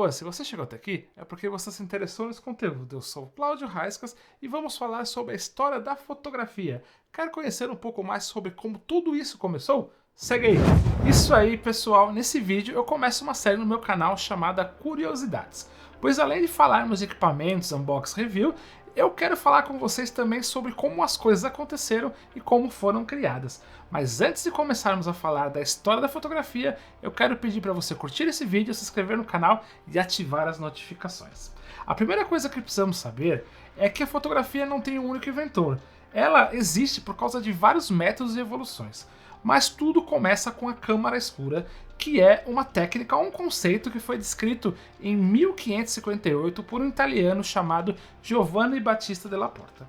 boa, se você chegou até aqui é porque você se interessou nesse conteúdo. Eu sou o Cláudio Raiscas e vamos falar sobre a história da fotografia. Quer conhecer um pouco mais sobre como tudo isso começou? Segue aí! Isso aí, pessoal, nesse vídeo eu começo uma série no meu canal chamada Curiosidades, pois além de falarmos de equipamentos, unboxing, review, eu quero falar com vocês também sobre como as coisas aconteceram e como foram criadas. Mas antes de começarmos a falar da história da fotografia, eu quero pedir para você curtir esse vídeo, se inscrever no canal e ativar as notificações. A primeira coisa que precisamos saber é que a fotografia não tem um único inventor. Ela existe por causa de vários métodos e evoluções. Mas tudo começa com a câmara escura, que é uma técnica ou um conceito que foi descrito em 1558 por um italiano chamado Giovanni Battista della Porta.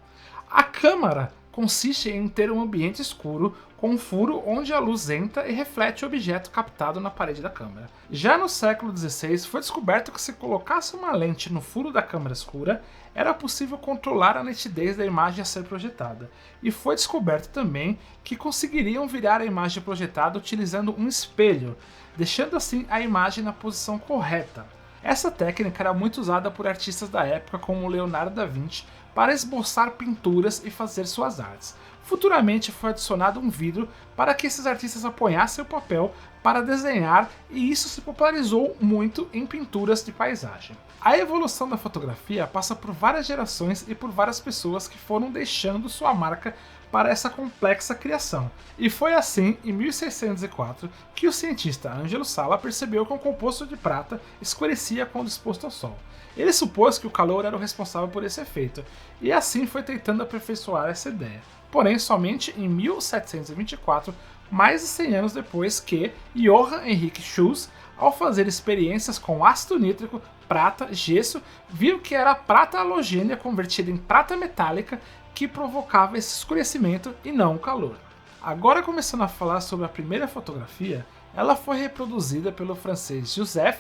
A câmara consiste em ter um ambiente escuro com um furo onde a luz entra e reflete o objeto captado na parede da câmera. Já no século XVI foi descoberto que se colocasse uma lente no furo da câmara escura, era possível controlar a nitidez da imagem a ser projetada. E foi descoberto também que conseguiriam virar a imagem projetada utilizando um espelho, deixando assim a imagem na posição correta. Essa técnica era muito usada por artistas da época como Leonardo da Vinci para esboçar pinturas e fazer suas artes. Futuramente foi adicionado um vidro para que esses artistas apoiassem o papel para desenhar, e isso se popularizou muito em pinturas de paisagem. A evolução da fotografia passa por várias gerações e por várias pessoas que foram deixando sua marca para essa complexa criação. E foi assim, em 1604, que o cientista Angelo Sala percebeu que um composto de prata escurecia quando exposto ao sol. Ele supôs que o calor era o responsável por esse efeito, e assim foi tentando aperfeiçoar essa ideia. Porém, somente em 1724, mais de 100 anos depois, que Johann Henrik Schultz, ao fazer experiências com ácido nítrico, prata, gesso, viu que era a prata halogênia convertida em prata metálica que provocava esse escurecimento e não o calor. Agora, começando a falar sobre a primeira fotografia, ela foi reproduzida pelo francês Joseph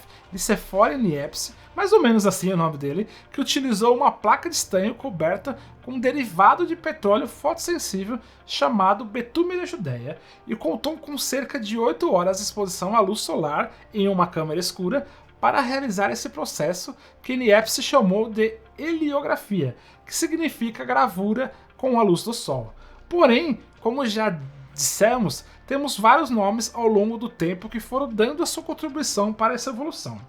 Niepce, mais ou menos assim é o nome dele, que utilizou uma placa de estanho coberta com um derivado de petróleo fotossensível chamado betume da Judéia e contou com cerca de 8 horas de exposição à luz solar em uma câmera escura para realizar esse processo que Niepce chamou de heliografia, que significa gravura com a luz do sol. Porém, como já dissemos, temos vários nomes ao longo do tempo que foram dando a sua contribuição para essa evolução.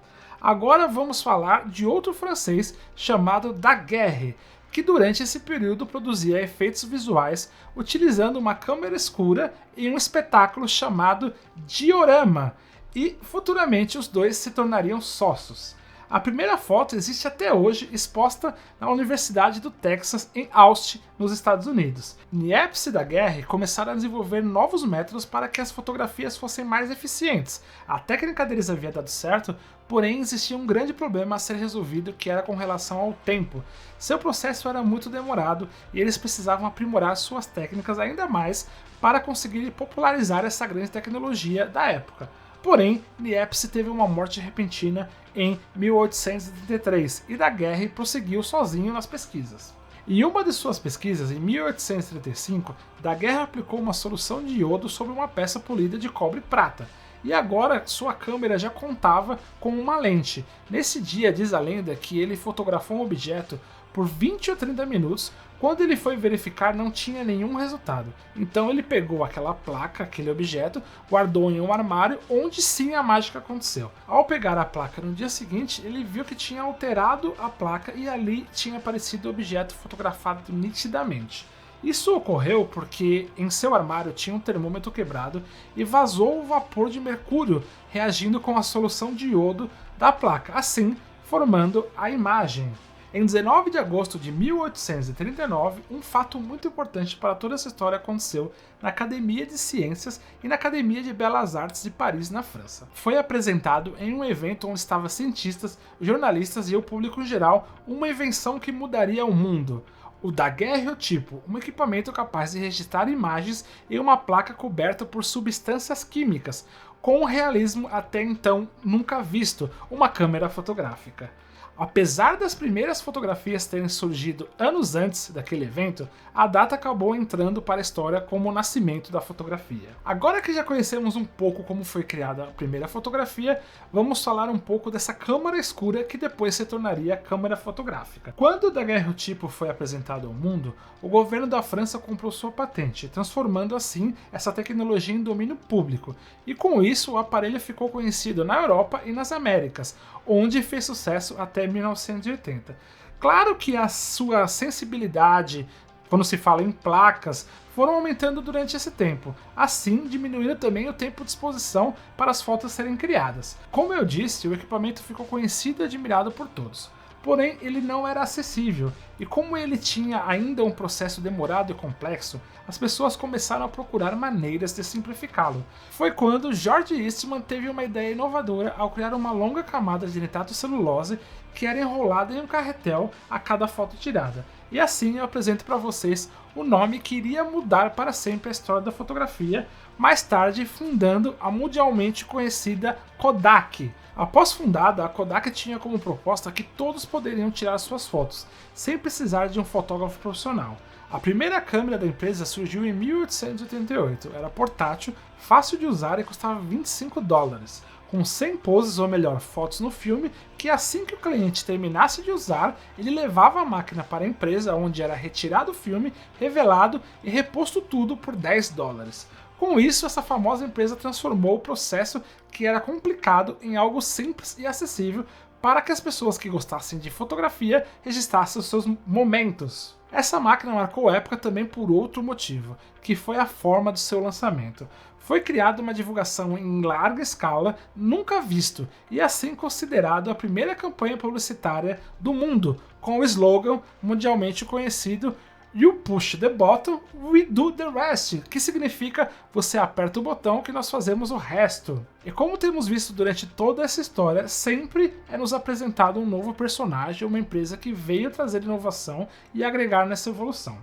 Agora vamos falar de outro francês chamado Daguerre, que durante esse período produzia efeitos visuais utilizando uma câmera escura e um espetáculo chamado diorama, e futuramente os dois se tornariam sócios. A primeira foto existe até hoje, exposta na Universidade do Texas, em Austin, nos Estados Unidos. Niepce e Daguerre começaram a desenvolver novos métodos para que as fotografias fossem mais eficientes. A técnica deles havia dado certo, porém existia um grande problema a ser resolvido, que era com relação ao tempo. Seu processo era muito demorado e eles precisavam aprimorar suas técnicas ainda mais para conseguir popularizar essa grande tecnologia da época. Porém, Niepce teve uma morte repentina em 1833 e Daguerre prosseguiu sozinho nas pesquisas. Em uma de suas pesquisas, em 1835, Daguerre aplicou uma solução de iodo sobre uma peça polida de cobre e prata, e agora sua câmera já contava com uma lente. Nesse dia, diz a lenda que ele fotografou um objeto por 20 ou 30 minutos. Quando ele foi verificar, não tinha nenhum resultado. Então ele pegou aquela placa, aquele objeto, guardou em um armário, onde sim a mágica aconteceu. Ao pegar a placa no dia seguinte, ele viu que tinha alterado a placa e ali tinha aparecido o objeto fotografado nitidamente. Isso ocorreu porque em seu armário tinha um termômetro quebrado e vazou o vapor de mercúrio reagindo com a solução de iodo da placa, assim formando a imagem. Em 19 de agosto de 1839, um fato muito importante para toda essa história aconteceu na Academia de Ciências e na Academia de Belas Artes de Paris, na França. Foi apresentado em um evento onde estavam cientistas, jornalistas e o público em geral uma invenção que mudaria o mundo. O daguerreotipo, um equipamento capaz de registrar imagens em uma placa coberta por substâncias químicas, com um realismo até então nunca visto, uma câmera fotográfica. Apesar das primeiras fotografias terem surgido anos antes daquele evento, a data acabou entrando para a história como o nascimento da fotografia. Agora que já conhecemos um pouco como foi criada a primeira fotografia, vamos falar um pouco dessa câmara escura que depois se tornaria a câmera fotográfica. Quando o daguerreotipo foi apresentado ao mundo, o governo da França comprou sua patente, transformando assim essa tecnologia em domínio público, e com isso o aparelho ficou conhecido na Europa e nas Américas, onde fez sucesso até 1980. Claro que a sua sensibilidade, quando se fala em placas, foram aumentando durante esse tempo, assim diminuindo também o tempo de exposição para as fotos serem criadas. Como eu disse, o equipamento ficou conhecido e admirado por todos. Porém, ele não era acessível, e como ele tinha ainda um processo demorado e complexo, as pessoas começaram a procurar maneiras de simplificá-lo. Foi quando George Eastman teve uma ideia inovadora ao criar uma longa camada de nitrato celulose que era enrolada em um carretel a cada foto tirada. E assim eu apresento para vocês o nome que iria mudar para sempre a história da fotografia, mais tarde fundando a mundialmente conhecida Kodak. Após fundada, a Kodak tinha como proposta que todos poderiam tirar suas fotos, sem precisar de um fotógrafo profissional. A primeira câmera da empresa surgiu em 1888, era portátil, fácil de usar e custava $25, com 100 poses ou melhor, fotos no filme, que assim que o cliente terminasse de usar, ele levava a máquina para a empresa, onde era retirado o filme, revelado e reposto tudo por $10. Com isso, essa famosa empresa transformou o processo que era complicado em algo simples e acessível para que as pessoas que gostassem de fotografia registrassem os seus momentos. Essa máquina marcou época também por outro motivo, que foi a forma do seu lançamento. Foi criada uma divulgação em larga escala, nunca visto, e assim considerado a primeira campanha publicitária do mundo, com o slogan mundialmente conhecido "You push the button, we do the rest", que significa você aperta o botão que nós fazemos o resto. E como temos visto durante toda essa história, sempre é nos apresentado um novo personagem, uma empresa que veio trazer inovação e agregar nessa evolução.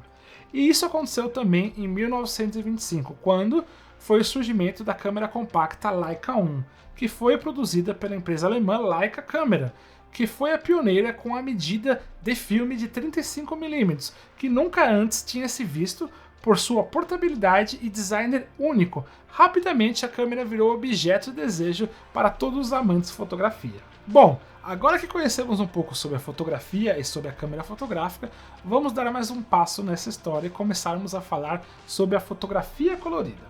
E isso aconteceu também em 1925, quando foi o surgimento da câmera compacta Leica 1, que foi produzida pela empresa alemã Leica Camera, que foi a pioneira com a medida de filme de 35mm, que nunca antes tinha se visto por sua portabilidade e design único. Rapidamente a câmera virou objeto de desejo para todos os amantes de fotografia. Bom, agora que conhecemos um pouco sobre a fotografia e sobre a câmera fotográfica, vamos dar mais um passo nessa história e começarmos a falar sobre a fotografia colorida.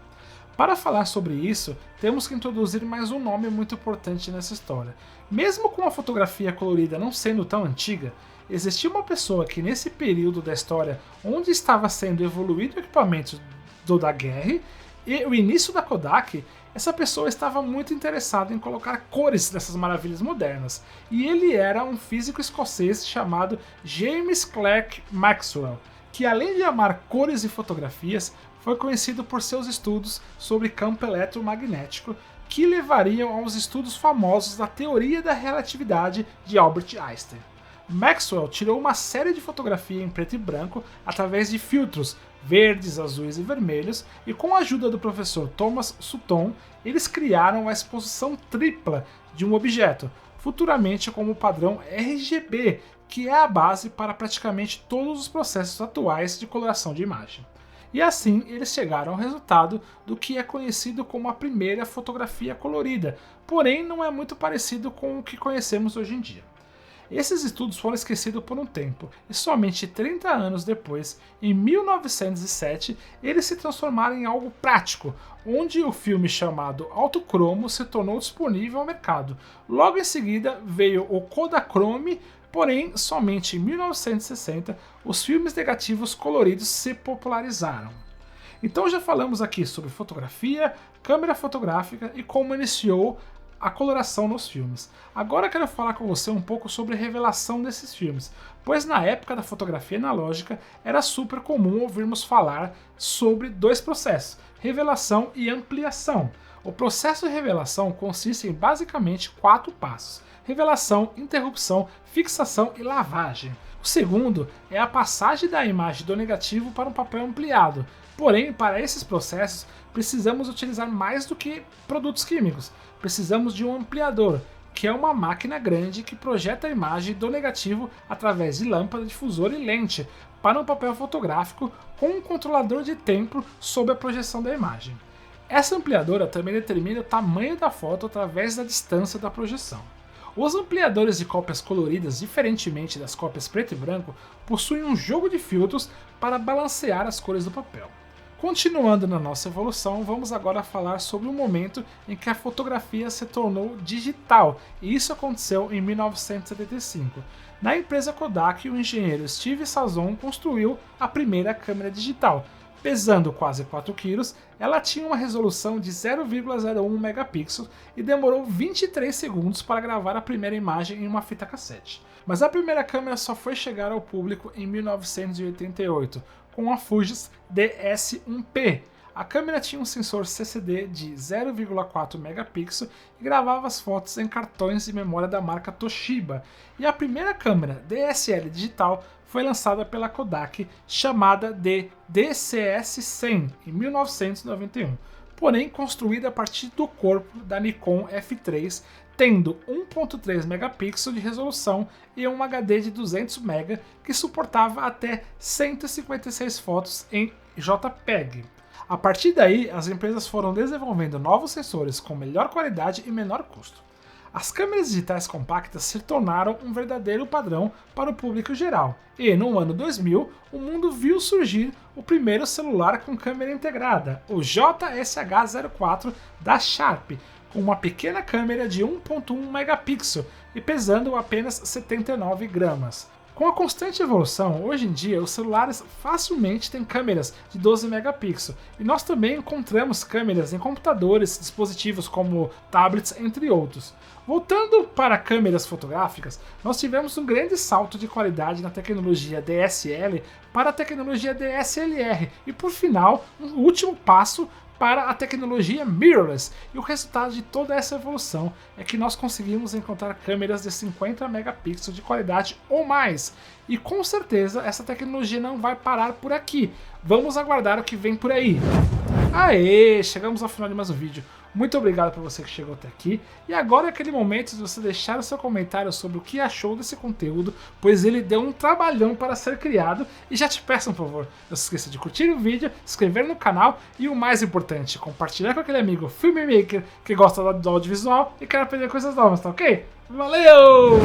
Para falar sobre isso, temos que introduzir mais um nome muito importante nessa história. Mesmo com a fotografia colorida não sendo tão antiga, existia uma pessoa que nesse período da história onde estava sendo evoluído o equipamento do Daguerre e o início da Kodak, essa pessoa estava muito interessada em colocar cores nessas maravilhas modernas, e ele era um físico escocês chamado James Clerk Maxwell, que além de amar cores e fotografias, foi conhecido por seus estudos sobre campo eletromagnético, que levariam aos estudos famosos da teoria da relatividade de Albert Einstein. Maxwell tirou uma série de fotografia em preto e branco através de filtros verdes, azuis e vermelhos, e com a ajuda do professor Thomas Sutton, eles criaram a exposição tripla de um objeto, futuramente como o padrão RGB, que é a base para praticamente todos os processos atuais de coloração de imagem. E assim eles chegaram ao resultado do que é conhecido como a primeira fotografia colorida, porém não é muito parecido com o que conhecemos hoje em dia. Esses estudos foram esquecidos por um tempo, e somente 30 anos depois, em 1907, eles se transformaram em algo prático, onde o filme chamado autocromo se tornou disponível ao mercado. Logo em seguida veio o Kodachrome, porém somente em 1960 os filmes negativos coloridos se popularizaram. Então já falamos aqui sobre fotografia, câmera fotográfica e como iniciou a coloração nos filmes. Agora quero falar com você um pouco sobre a revelação desses filmes, pois na época da fotografia analógica era super comum ouvirmos falar sobre dois processos, revelação e ampliação. O processo de revelação consiste em basicamente 4 passos: revelação, interrupção, fixação e lavagem. O segundo é a passagem da imagem do negativo para um papel ampliado. Porém, para esses processos, precisamos utilizar mais do que produtos químicos. Precisamos de um ampliador, que é uma máquina grande que projeta a imagem do negativo através de lâmpada, difusor e lente para um papel fotográfico com um controlador de tempo sobre a projeção da imagem. Essa ampliadora também determina o tamanho da foto através da distância da projeção. Os ampliadores de cópias coloridas, diferentemente das cópias preto e branco, possuem um jogo de filtros para balancear as cores do papel. Continuando na nossa evolução, vamos agora falar sobre o momento em que a fotografia se tornou digital, e isso aconteceu em 1975. Na empresa Kodak, o engenheiro Steve Sazon construiu a primeira câmera digital. Pesando quase 4 kg, ela tinha uma resolução de 0,01 megapixels e demorou 23 segundos para gravar a primeira imagem em uma fita cassete. Mas a primeira câmera só foi chegar ao público em 1988, com a Fuji DS-1P. A câmera tinha um sensor CCD de 0,4 megapixels e gravava as fotos em cartões de memória da marca Toshiba. E a primeira câmera DSL digital foi lançada pela Kodak, chamada de DCS-100, em 1991, porém construída a partir do corpo da Nikon F3, tendo 1.3 megapixels de resolução e um HD de 200 MB que suportava até 156 fotos em JPEG. A partir daí, as empresas foram desenvolvendo novos sensores com melhor qualidade e menor custo. As câmeras digitais compactas se tornaram um verdadeiro padrão para o público geral, e no ano 2000, o mundo viu surgir o primeiro celular com câmera integrada, o JSH-04 da Sharp, com uma pequena câmera de 1.1 megapixel e pesando apenas 79 gramas. Com a constante evolução, hoje em dia os celulares facilmente têm câmeras de 12 megapixels e nós também encontramos câmeras em computadores, dispositivos como tablets, entre outros. Voltando para câmeras fotográficas, nós tivemos um grande salto de qualidade na tecnologia DSL para a tecnologia DSLR e, por final, um último passo para a tecnologia mirrorless, e o resultado de toda essa evolução é que nós conseguimos encontrar câmeras de 50 megapixels de qualidade ou mais, e com certeza essa tecnologia não vai parar por aqui, vamos aguardar o que vem por aí. Aê, chegamos ao final de mais um vídeo. Muito obrigado por você que chegou até aqui, e agora é aquele momento de você deixar o seu comentário sobre o que achou desse conteúdo, pois ele deu um trabalhão para ser criado, e já te peço um favor, não se esqueça de curtir o vídeo, se inscrever no canal e o mais importante, compartilhar com aquele amigo filmmaker que gosta do audiovisual e quer aprender coisas novas, tá ok? Valeu!